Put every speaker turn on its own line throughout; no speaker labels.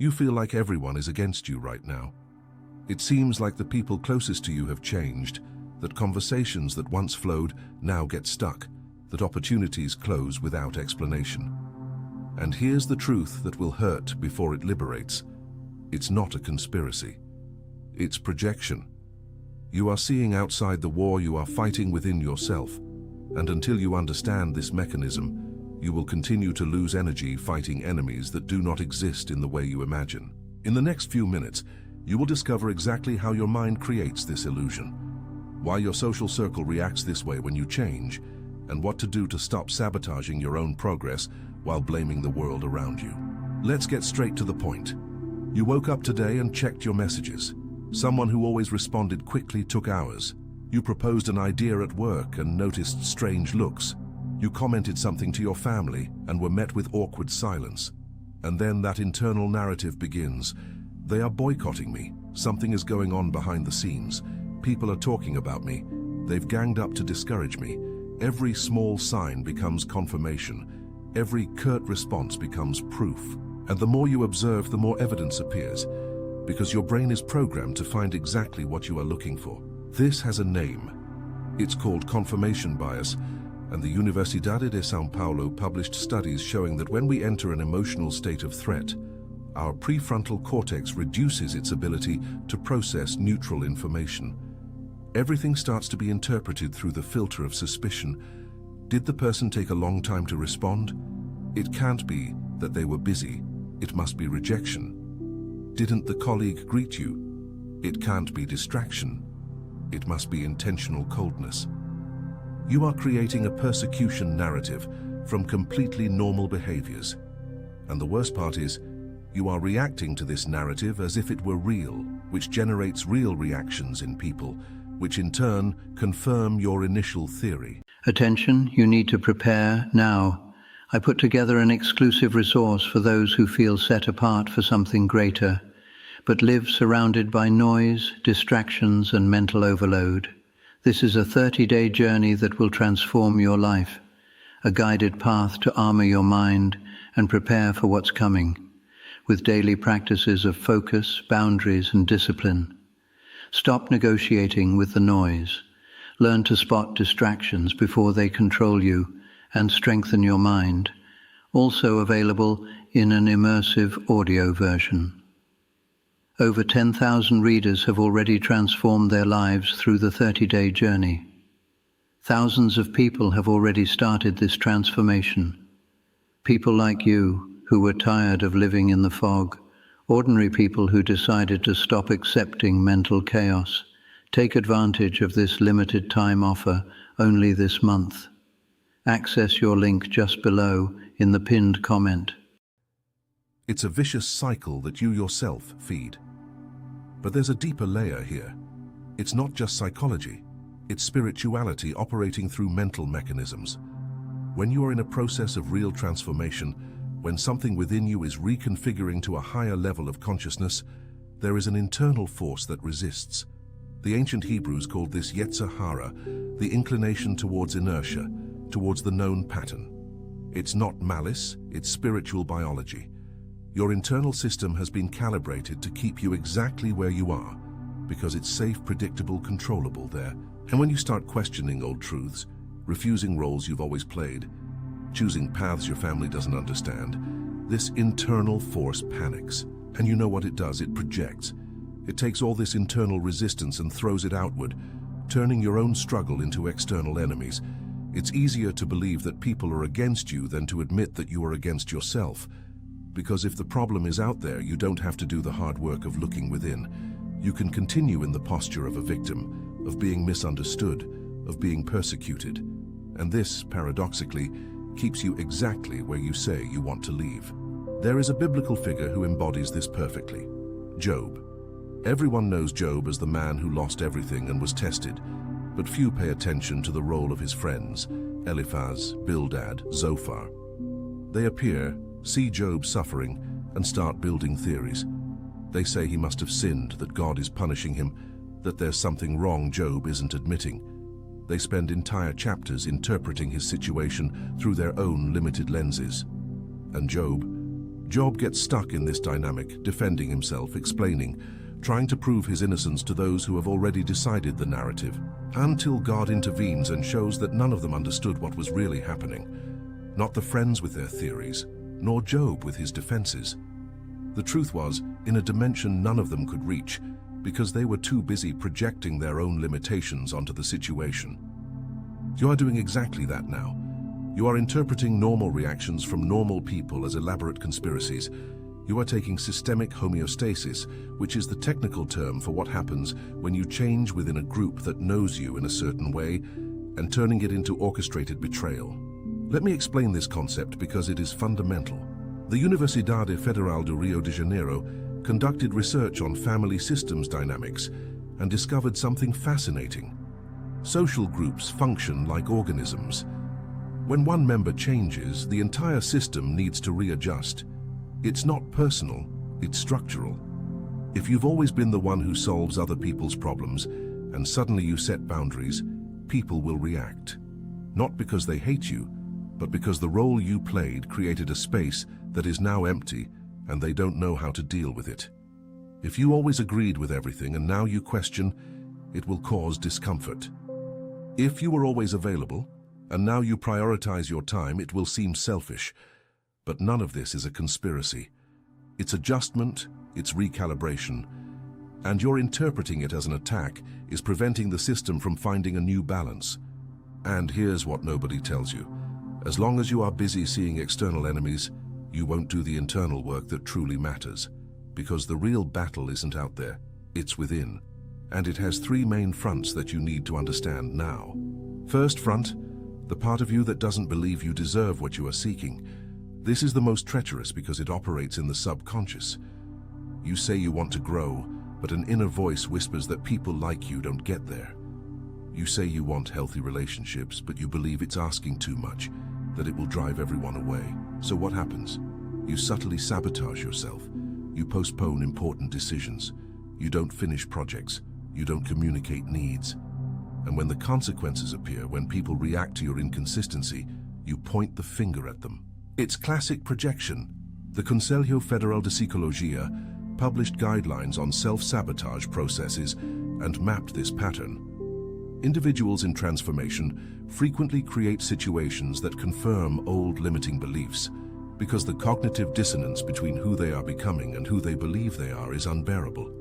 You feel like everyone is against you right now. It seems like the people closest to you have changed, that conversations that once flowed now get stuck, that opportunities close without explanation. And here's the truth that will hurt before it liberates. It's not a conspiracy. It's projection. You are seeing outside the war you are fighting within yourself, and until you understand this mechanism, you will continue to lose energy fighting enemies that do not exist in the way you imagine. In the next few minutes, you will discover exactly how your mind creates this illusion, why your social circle reacts this way when you change, and what to do to stop sabotaging your own progress while blaming the world around you. Let's get straight to the point. You woke up today and checked your messages. Someone who always responded quickly took hours. You proposed an idea at work and noticed strange looks. You commented something to your family and were met with awkward silence. And then that internal narrative begins. They are boycotting me. Something is going on behind the scenes. People are talking about me. They've ganged up to discourage me. Every small sign becomes confirmation. Every curt response becomes proof. And the more you observe, the more evidence appears, because your brain is programmed to find exactly what you are looking for. This has a name. It's called confirmation bias, and the Universidade de São Paulo published studies showing that when we enter an emotional state of threat, our prefrontal cortex reduces its ability to process neutral information. Everything starts to be interpreted through the filter of suspicion. Did the person take a long time to respond? It can't be that they were busy. It must be rejection. Didn't the colleague greet you? It can't be distraction. It must be intentional coldness. You are creating a persecution narrative from completely normal behaviors. And the worst part is, you are reacting to this narrative as if it were real, which generates real reactions in people, which in turn confirm your initial theory.
Attention, you need to prepare now. I put together an exclusive resource for those who feel set apart for something greater, but live surrounded by noise, distractions, and mental overload. This is a 30-day journey that will transform your life, a guided path to armor your mind and prepare for what's coming, with daily practices of focus, boundaries, and discipline. Stop negotiating with the noise. Learn to spot distractions before they control you and strengthen your mind. Also available in an immersive audio version. Over 10,000 readers have already transformed their lives through the 30-day journey. Thousands of people have already started this transformation. People like you who were tired of living in the fog. Ordinary people who decided to stop accepting mental chaos. Take advantage of this limited time offer only this month. Access your link just below in the pinned comment.
It's a vicious cycle that you yourself feed. But there's a deeper layer here. It's not just psychology. It's spirituality operating through mental mechanisms. When you are in a process of real transformation, when something within you is reconfiguring to a higher level of consciousness, there is an internal force that resists. The ancient Hebrews called this Yetzer Hara, the inclination towards inertia, towards the known pattern. It's not malice, it's spiritual biology. Your internal system has been calibrated to keep you exactly where you are, because it's safe, predictable, controllable there. And when you start questioning old truths, refusing roles you've always played, choosing paths your family doesn't understand, this internal force panics. And you know what it does? It projects. It takes all this internal resistance and throws it outward, turning your own struggle into external enemies. It's easier to believe that people are against you than to admit that you are against yourself. Because if the problem is out there, you don't have to do the hard work of looking within. You can continue in the posture of a victim, of being misunderstood, of being persecuted. And this, paradoxically, keeps you exactly where you say you want to leave. There is a biblical figure who embodies this perfectly: Job. Everyone knows Job as the man who lost everything and was tested, but few pay attention to the role of his friends, Eliphaz, Bildad, Zophar. They appear, see Job suffering, and start building theories. They say he must have sinned, that God is punishing him, that there's something wrong Job isn't admitting. They spend entire chapters interpreting his situation through their own limited lenses. And Job, Job gets stuck in this dynamic, defending himself, explaining, trying to prove his innocence to those who have already decided the narrative, until God intervenes and shows that none of them understood what was really happening. Not the friends with their theories, nor Job with his defenses. The truth was, in a dimension none of them could reach, because they were too busy projecting their own limitations onto the situation. You are doing exactly that now. You are interpreting normal reactions from normal people as elaborate conspiracies. You are taking systemic homeostasis, which is the technical term for what happens when you change within a group that knows you in a certain way, and turning it into orchestrated betrayal. Let me explain this concept because it is fundamental. The Universidade Federal do Rio de Janeiro conducted research on family systems dynamics and discovered something fascinating. Social groups function like organisms. When one member changes, the entire system needs to readjust. It's not personal, it's structural. If you've always been the one who solves other people's problems, and suddenly you set boundaries, people will react. Not because they hate you, but because the role you played created a space that is now empty, and they don't know how to deal with it. If you always agreed with everything and now you question, it will cause discomfort. If you were always available, and now you prioritize your time, it will seem selfish. But none of this is a conspiracy. It's adjustment, it's recalibration, and your interpreting it as an attack is preventing the system from finding a new balance. And here's what nobody tells you. As long as you are busy seeing external enemies, you won't do the internal work that truly matters. Because the real battle isn't out there, it's within. And it has three main fronts that you need to understand now. First front, the part of you that doesn't believe you deserve what you are seeking. This is the most treacherous because it operates in the subconscious. You say you want to grow, but an inner voice whispers that people like you don't get there. You say you want healthy relationships, but you believe it's asking too much, that it will drive everyone away. So what happens? You subtly sabotage yourself. You postpone important decisions. You don't finish projects. You don't communicate needs. And when the consequences appear, when people react to your inconsistency, you point the finger at them. It's classic projection. The Conselho Federal de Psicologia published guidelines on self-sabotage processes and mapped this pattern. Individuals in transformation frequently create situations that confirm old limiting beliefs because the cognitive dissonance between who they are becoming and who they believe they are is unbearable.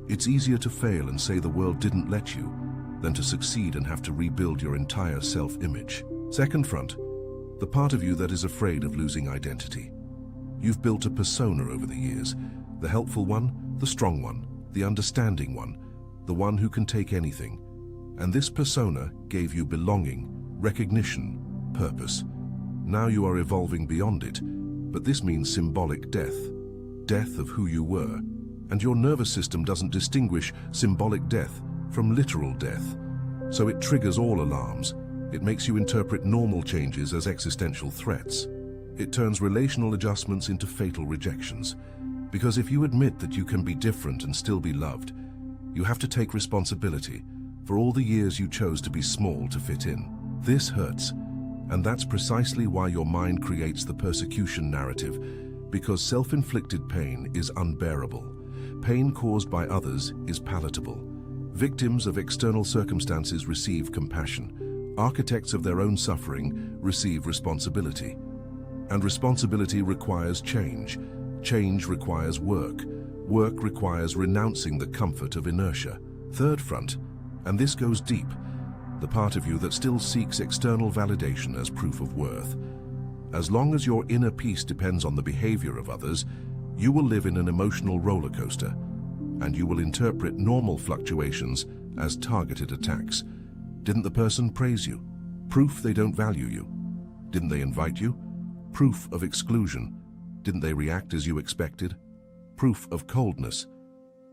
It's easier to fail and say the world didn't let you than to succeed and have to rebuild your entire self-image. Second front, the part of you that is afraid of losing identity. You've built a persona over the years, the helpful one, the strong one, the understanding one, the one who can take anything. And this persona gave you belonging, recognition, purpose. Now you are evolving beyond it, but this means symbolic death, death of who you were. And your nervous system doesn't distinguish symbolic death from literal death. So it triggers all alarms. It makes you interpret normal changes as existential threats. It turns relational adjustments into fatal rejections. Because if you admit that you can be different and still be loved, you have to take responsibility for all the years you chose to be small to fit in. This hurts, and that's precisely why your mind creates the persecution narrative, because self-inflicted pain is unbearable. Pain caused by others is palatable. Victims of external circumstances receive compassion. Architects of their own suffering receive responsibility. And responsibility requires change. Change requires work. Work requires renouncing the comfort of inertia. Third front, and this goes deep, the part of you that still seeks external validation as proof of worth. As long as your inner peace depends on the behavior of others, you will live in an emotional roller coaster, and you will interpret normal fluctuations as targeted attacks. Didn't the person praise you? Proof they don't value you. Didn't they invite you? Proof of exclusion. Didn't they react as you expected? Proof of coldness.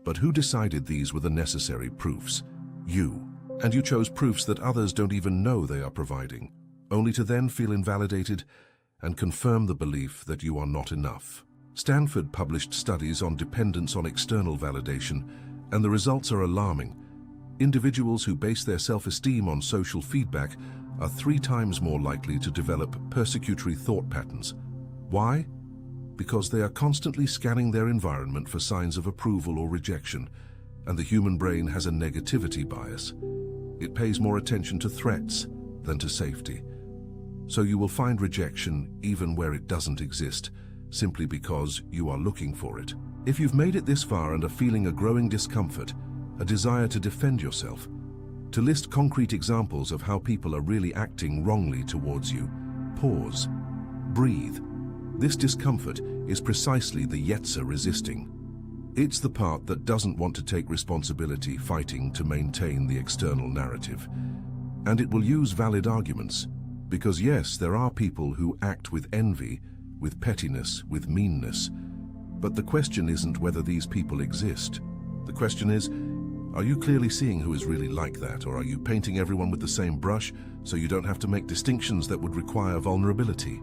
But who decided these were the necessary proofs? You. And you chose proofs that others don't even know they are providing, only to then feel invalidated and confirm the belief that you are not enough. Stanford published studies on dependence on external validation, and the results are alarming. Individuals who base their self-esteem on social feedback are 3 times more likely to develop persecutory thought patterns. Why? Because they are constantly scanning their environment for signs of approval or rejection, and the human brain has a negativity bias. It pays more attention to threats than to safety. So you will find rejection even where it doesn't exist, simply because you are looking for it. If you've made it this far and are feeling a growing discomfort, a desire to defend yourself, to list concrete examples of how people are really acting wrongly towards you, pause, breathe. This discomfort is precisely the Yetzer resisting. It's the part that doesn't want to take responsibility, fighting to maintain the external narrative. And it will use valid arguments, because yes, there are people who act with envy, with pettiness, with meanness. But the question isn't whether these people exist. The question is, are you clearly seeing who is really like that, or are you painting everyone with the same brush so you don't have to make distinctions that would require vulnerability?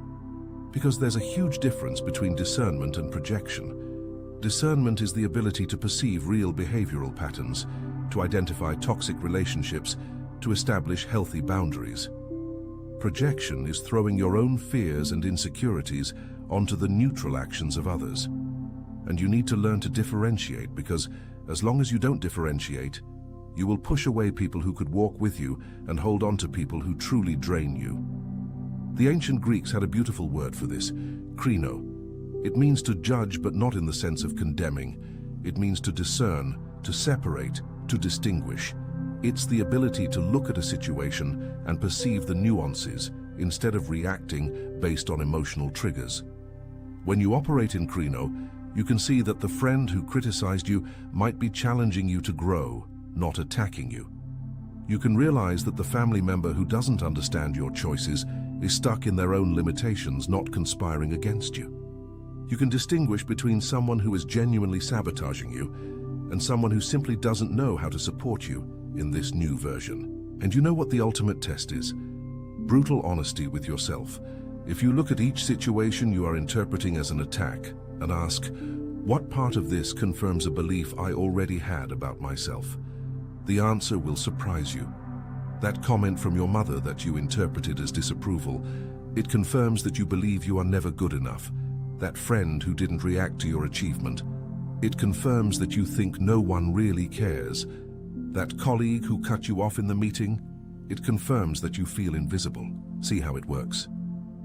Because there's a huge difference between discernment and projection. Discernment is the ability to perceive real behavioral patterns, to identify toxic relationships, to establish healthy boundaries. Projection is throwing your own fears and insecurities onto the neutral actions of others. And you need to learn to differentiate, because as long as you don't differentiate, you will push away people who could walk with you and hold on to people who truly drain you. The ancient Greeks had a beautiful word for this, krino. It means to judge, but not in the sense of condemning. It means to discern, to separate, to distinguish. It's the ability to look at a situation and perceive the nuances instead of reacting based on emotional triggers. When you operate in krino, you can see that the friend who criticized you might be challenging you to grow, not attacking you. You can realize that the family member who doesn't understand your choices is stuck in their own limitations, not conspiring against you. You can distinguish between someone who is genuinely sabotaging you and someone who simply doesn't know how to support you in this new version. And you know what the ultimate test is? Brutal honesty with yourself. If you look at each situation you are interpreting as an attack and ask, what part of this confirms a belief I already had about myself? The answer will surprise you. That comment from your mother that you interpreted as disapproval, it confirms that you believe you are never good enough. That friend who didn't react to your achievement, it confirms that you think no one really cares. That colleague who cut you off in the meeting, it confirms that you feel invisible. See how it works?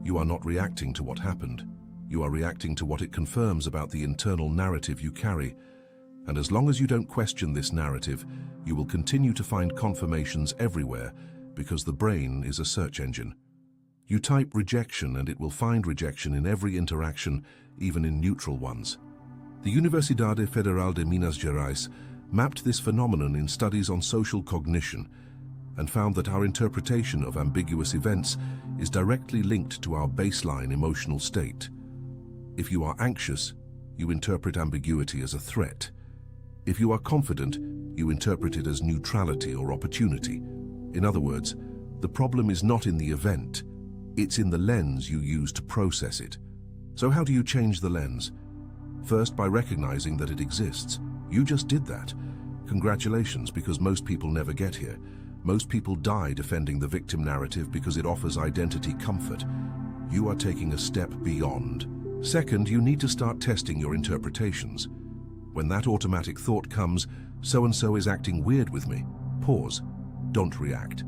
You are not reacting to what happened. You are reacting to what it confirms about the internal narrative you carry. And as long as you don't question this narrative, you will continue to find confirmations everywhere, because the brain is a search engine. You type rejection and it will find rejection in every interaction, even in neutral ones. The Universidade Federal de Minas Gerais mapped this phenomenon in studies on social cognition and found that our interpretation of ambiguous events is directly linked to our baseline emotional state. If you are anxious, you interpret ambiguity as a threat. If you are confident, you interpret it as neutrality or opportunity. In other words, the problem is not in the event, it's in the lens you use to process it. So how do you change the lens? First, by recognizing that it exists. You just did that. Congratulations, because most people never get here. Most people die defending the victim narrative because it offers identity comfort. You are taking a step beyond. Second, you need to start testing your interpretations. When that automatic thought comes, so-and-so is acting weird with me, pause. Don't react.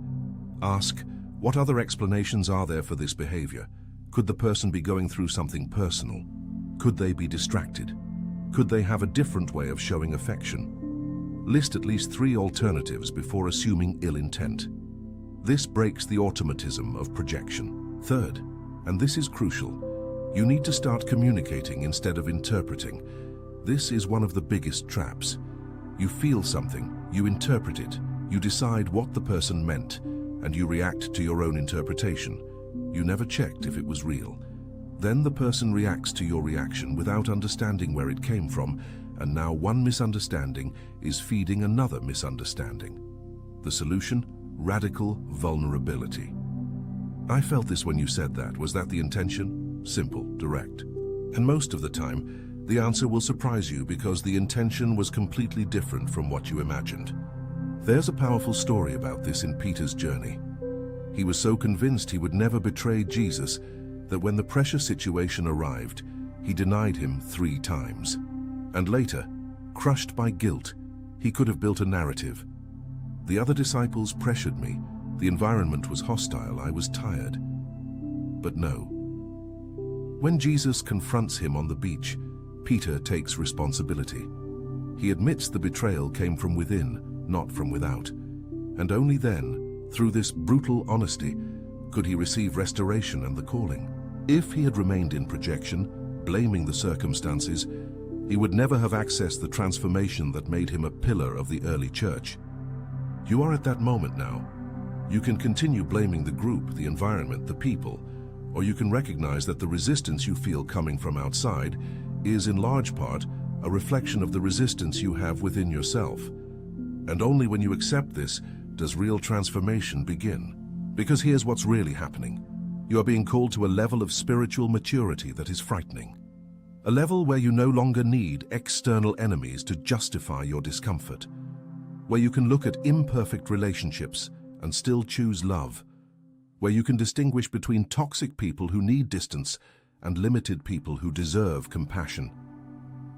Ask, what other explanations are there for this behavior? Could the person be going through something personal? Could they be distracted? Could they have a different way of showing affection? List at least 3 alternatives before assuming ill intent. This breaks the automatism of projection. Third, and this is crucial, you need to start communicating instead of interpreting. This is one of the biggest traps. You feel something, you interpret it, you decide what the person meant, and you react to your own interpretation. You never checked if it was real. Then the person reacts to your reaction without understanding where it came from, and now one misunderstanding is feeding another misunderstanding. The solution? Radical vulnerability. I felt this when you said that. Was that the intention? Simple, direct. And most of the time, the answer will surprise you because the intention was completely different from what you imagined. There's a powerful story about this in Peter's journey. He was so convinced he would never betray Jesus that when the pressure situation arrived, he denied him 3 times. And later, crushed by guilt, he could have built a narrative. The other disciples pressured me. The environment was hostile. I was tired. But no. When Jesus confronts him on the beach, Peter takes responsibility. He admits the betrayal came from within, not from without. And only then, through this brutal honesty, could he receive restoration and the calling. If he had remained in projection, blaming the circumstances, he would never have accessed the transformation that made him a pillar of the early church. You are at that moment now. You can continue blaming the group, the environment, the people, or you can recognize that the resistance you feel coming from outside is in large part a reflection of the resistance you have within yourself. And only when you accept this does real transformation begin. Because here's what's really happening. You are being called to a level of spiritual maturity that is frightening. A level where you no longer need external enemies to justify your discomfort. Where you can look at imperfect relationships and still choose love. Where you can distinguish between toxic people who need distance and limited people who deserve compassion.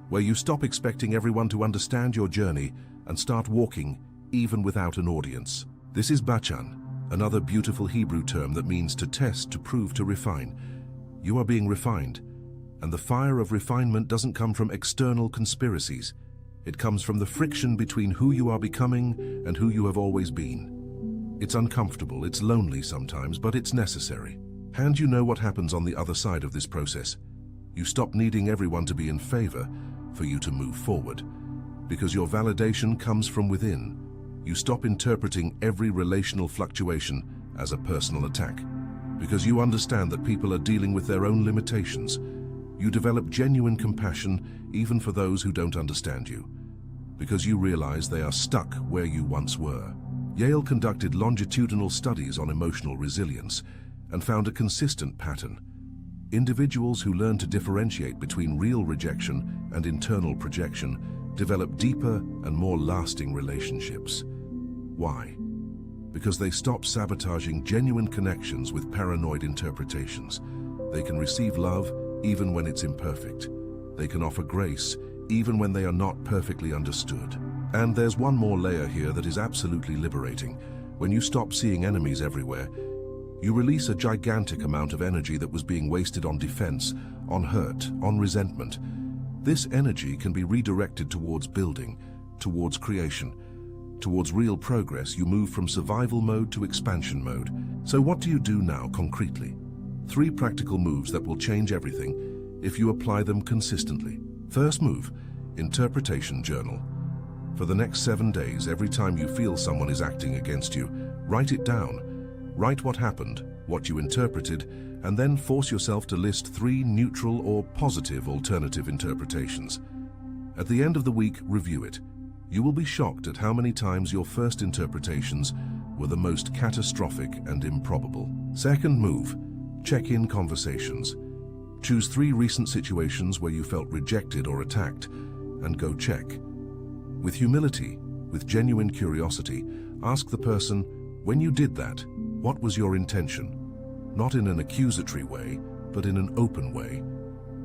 Where you stop expecting everyone to understand your journey and start walking even without an audience. This is bachan, another beautiful Hebrew term that means to test, to prove, to refine. You are being refined, and the fire of refinement doesn't come from external conspiracies. It comes from the friction between who you are becoming and who you have always been. It's uncomfortable, it's lonely sometimes, but it's necessary. And you know what happens on the other side of this process. You stop needing everyone to be in favor for you to move forward. Because your validation comes from within. You stop interpreting every relational fluctuation as a personal attack. Because you understand that people are dealing with their own limitations. You develop genuine compassion even for those who don't understand you. Because you realize they are stuck where you once were. Yale conducted longitudinal studies on emotional resilience and found a consistent pattern. Individuals who learn to differentiate between real rejection and internal projection develop deeper and more lasting relationships. Why? Because they stop sabotaging genuine connections with paranoid interpretations. They can receive love even when it's imperfect. They can offer grace even when they are not perfectly understood. And there's one more layer here that is absolutely liberating. When you stop seeing enemies everywhere, you release a gigantic amount of energy that was being wasted on defense, on hurt, on resentment. This energy can be redirected towards building, towards creation, towards real progress. You move from survival mode to expansion mode. So what do you do now concretely? 3 practical moves that will change everything if you apply them consistently. First move, interpretation journal. For the next 7 days, every time you feel someone is acting against you, write it down. Write what happened, what you interpreted, and then force yourself to list 3 neutral or positive alternative interpretations. At the end of the week, review it. You will be shocked at how many times your first interpretations were the most catastrophic and improbable. Second move, check-in conversations. Choose 3 recent situations where you felt rejected or attacked, and go check. With humility, with genuine curiosity, ask the person, when you did that, what was your intention? Not in an accusatory way, but in an open way.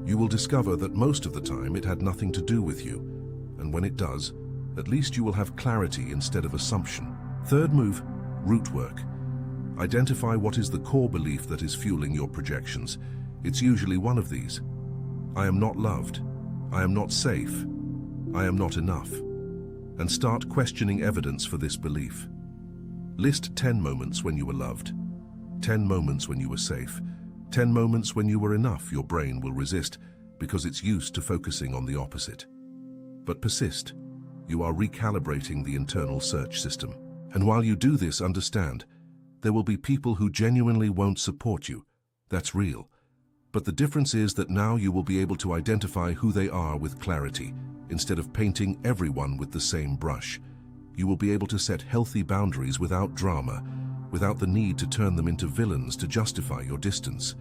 You will discover that most of the time it had nothing to do with you, and when it does, at least you will have clarity instead of assumption. Third move, root work. Identify what is the core belief that is fueling your projections. It's usually one of these. I am not loved. I am not safe. I am not enough. And start questioning evidence for this belief. List 10 moments when you were loved, 10 moments when you were safe, 10 moments when you were enough. Your brain will resist because it's used to focusing on the opposite. But persist. You are recalibrating the internal search system. And while you do this, understand, there will be people who genuinely won't support you. That's real. But the difference is that now you will be able to identify who they are with clarity, instead of painting everyone with the same brush. You will be able to set healthy boundaries without drama, without the need to turn them into villains to justify your distance.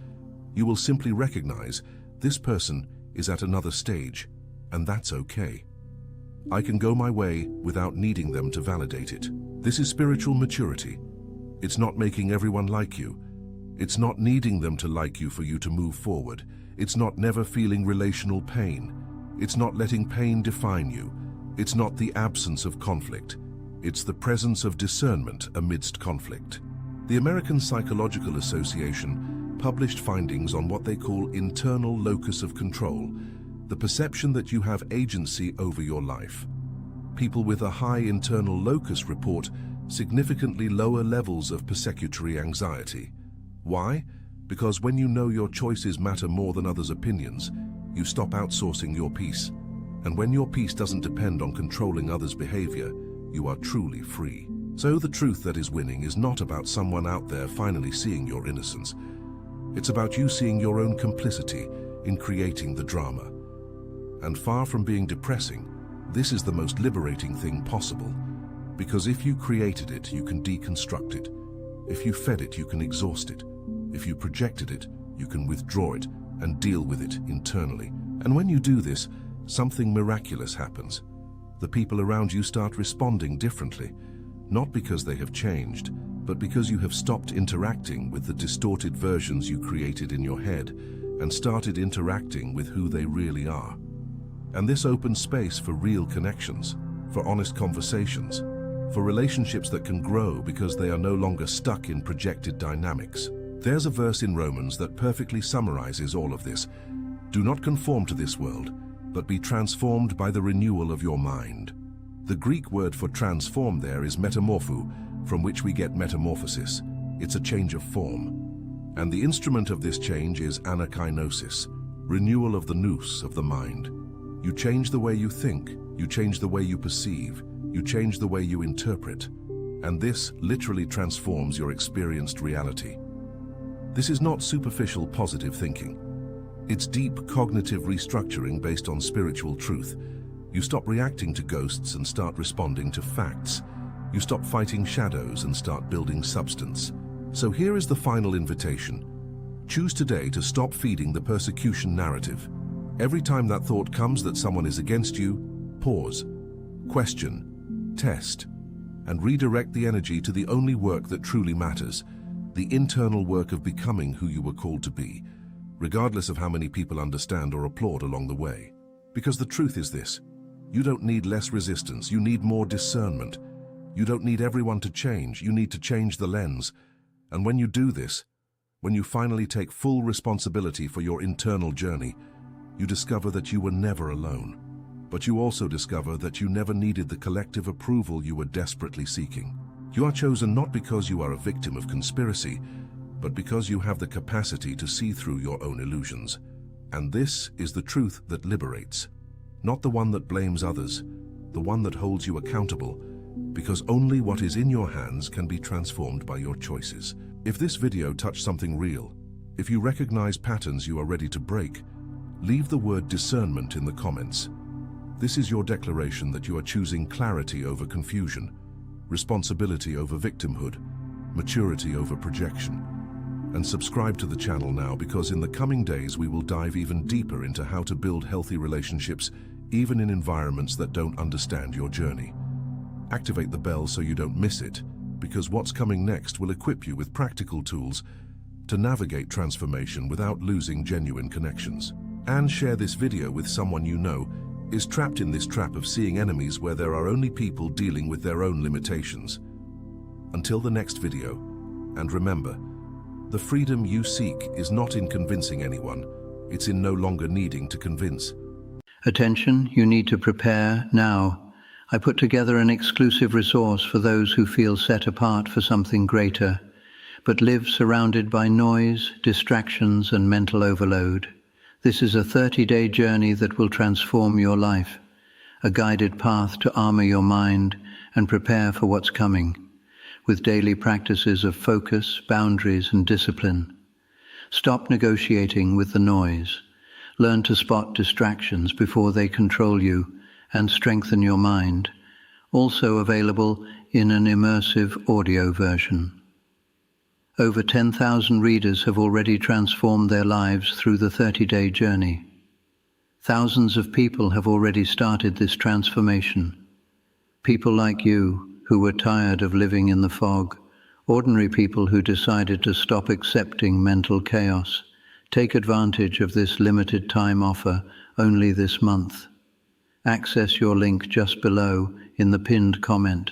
You will simply recognize this person is at another stage, and that's okay. I can go my way without needing them to validate it. This is spiritual maturity. It's not making everyone like you. It's not needing them to like you for you to move forward. It's not never feeling relational pain. It's not letting pain define you. It's not the absence of conflict. It's the presence of discernment amidst conflict. The American Psychological Association published findings on what they call internal locus of control, the perception that you have agency over your life. People with a high internal locus report significantly lower levels of persecutory anxiety. Why? Because when you know your choices matter more than others' opinions, you stop outsourcing your peace. And when your peace doesn't depend on controlling others' behavior, you are truly free. So the truth that is winning is not about someone out there finally seeing your innocence. It's about you seeing your own complicity in creating the drama. And far from being depressing, this is the most liberating thing possible. Because if you created it, you can deconstruct it. If you fed it, you can exhaust it. If you projected it, you can withdraw it and deal with it internally. And when you do this, something miraculous happens. The people around you start responding differently, not because they have changed, but because you have stopped interacting with the distorted versions you created in your head and started interacting with who they really are. And this opens space for real connections, for honest conversations, for relationships that can grow because they are no longer stuck in projected dynamics. There's a verse in Romans that perfectly summarizes all of this. Do not conform to this world, but be transformed by the renewal of your mind. The Greek word for transform there is metamorpho, from which we get metamorphosis. It's a change of form. And the instrument of this change is anakinosis, renewal of the nous of the mind. You change the way you think, you change the way you perceive, you change the way you interpret, and this literally transforms your experienced reality. This is not superficial positive thinking. It's deep cognitive restructuring based on spiritual truth. You stop reacting to ghosts and start responding to facts. You stop fighting shadows and start building substance. So here is the final invitation. Choose today to stop feeding the persecution narrative. Every time that thought comes that someone is against you, pause, question, test, and redirect the energy to the only work that truly matters, the internal work of becoming who you were called to be, regardless of how many people understand or applaud along the way. Because the truth is this: you don't need less resistance, you need more discernment. You don't need everyone to change, you need to change the lens. And when you do this, when you finally take full responsibility for your internal journey, you discover that you were never alone. But you also discover that you never needed the collective approval you were desperately seeking. You are chosen not because you are a victim of conspiracy, but because you have the capacity to see through your own illusions. And this is the truth that liberates. Not the one that blames others, the one that holds you accountable, because only what is in your hands can be transformed by your choices. If this video touched something real, if you recognize patterns you are ready to break, leave the word discernment in the comments. This is your declaration that you are choosing clarity over confusion, responsibility over victimhood, maturity over projection. And subscribe to the channel now, because in the coming days we will dive even deeper into how to build healthy relationships even in environments that don't understand your journey. Activate the bell so you don't miss it, because what's coming next will equip you with practical tools to navigate transformation without losing genuine connections. And share this video with someone you know is trapped in this trap of seeing enemies where there are only people dealing with their own limitations. Until the next video, and remember, the freedom you seek is not in convincing anyone, it's in no longer needing to convince.
Attention, you need to prepare now. I put together an exclusive resource for those who feel set apart for something greater, but live surrounded by noise, distractions, and mental overload. This is a 30-day journey that will transform your life, a guided path to armor your mind and prepare for what's coming, with daily practices of focus, boundaries, and discipline. Stop negotiating with the noise. Learn to spot distractions before they control you and strengthen your mind. Also available in an immersive audio version. Over 10,000 readers have already transformed their lives through the 30-day journey. Thousands of people have already started this transformation. People like you who were tired of living in the fog, ordinary people who decided to stop accepting mental chaos, Take advantage of this limited time offer only this month. Access your link just below in the pinned comment.